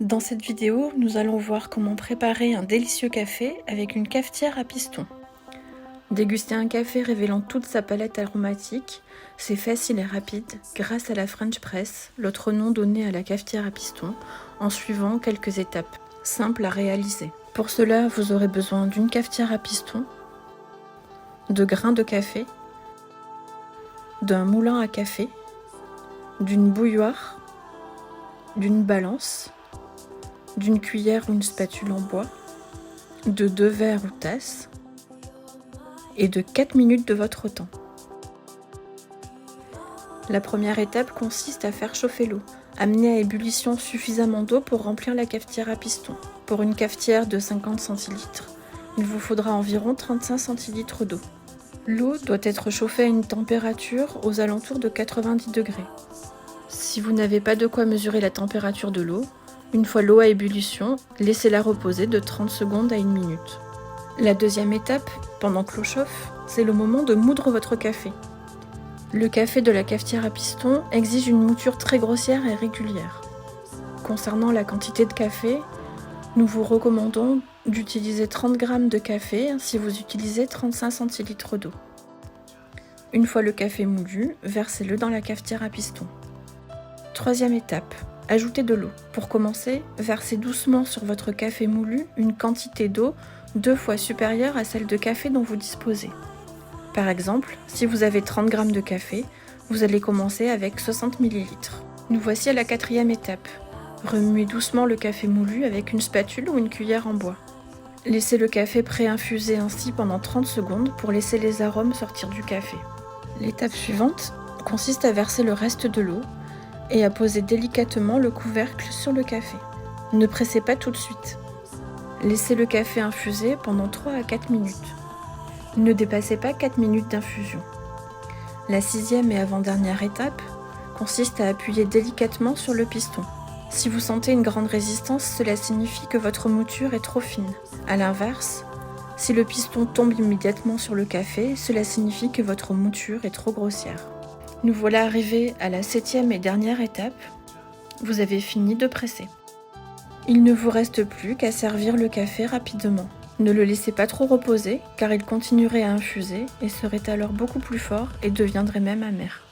Dans cette vidéo, nous allons voir comment préparer un délicieux café avec une cafetière à piston. Déguster un café révélant toute sa palette aromatique, c'est facile et rapide grâce à la French Press, l'autre nom donné à la cafetière à piston, en suivant quelques étapes simples à réaliser. Pour cela, vous aurez besoin d'une cafetière à piston, de grains de café, d'un moulin à café, d'une bouilloire, d'une balance, d'une cuillère ou une spatule en bois, de 2 verres ou tasses, et de 4 minutes de votre temps. La première étape consiste à faire chauffer l'eau. Amenez à ébullition suffisamment d'eau pour remplir la cafetière à piston. Pour une cafetière de 50 centilitres, il vous faudra environ 35 centilitres d'eau. L'eau doit être chauffée à une température aux alentours de 90 degrés. Si vous n'avez pas de quoi mesurer la température de l'eau, une fois l'eau à ébullition, laissez-la reposer de 30 secondes à 1 minute. La deuxième étape, pendant que l'eau chauffe, c'est le moment de moudre votre café. Le café de la cafetière à piston exige une mouture très grossière et régulière. Concernant la quantité de café, nous vous recommandons d'utiliser 30 g de café si vous utilisez 35 centilitres d'eau. Une fois le café moulu, versez-le dans la cafetière à piston. Troisième étape, ajoutez de l'eau. Pour commencer, versez doucement sur votre café moulu une quantité d'eau 2 fois supérieure à celle de café dont vous disposez. Par exemple, si vous avez 30 g de café, vous allez commencer avec 60 ml. Nous voici à la quatrième étape. Remuez doucement le café moulu avec une spatule ou une cuillère en bois. Laissez le café pré-infusé ainsi pendant 30 secondes pour laisser les arômes sortir du café. L'étape suivante consiste à verser le reste de l'eau et à poser délicatement le couvercle sur le café. Ne pressez pas tout de suite. Laissez le café infuser pendant 3 à 4 minutes. Ne dépassez pas 4 minutes d'infusion. La sixième et avant-dernière étape consiste à appuyer délicatement sur le piston. Si vous sentez une grande résistance, cela signifie que votre mouture est trop fine. A l'inverse, si le piston tombe immédiatement sur le café, cela signifie que votre mouture est trop grossière. Nous voilà arrivés à la 7e et dernière étape. Vous avez fini de presser. Il ne vous reste plus qu'à servir le café rapidement. Ne le laissez pas trop reposer car il continuerait à infuser et serait alors beaucoup plus fort et deviendrait même amer.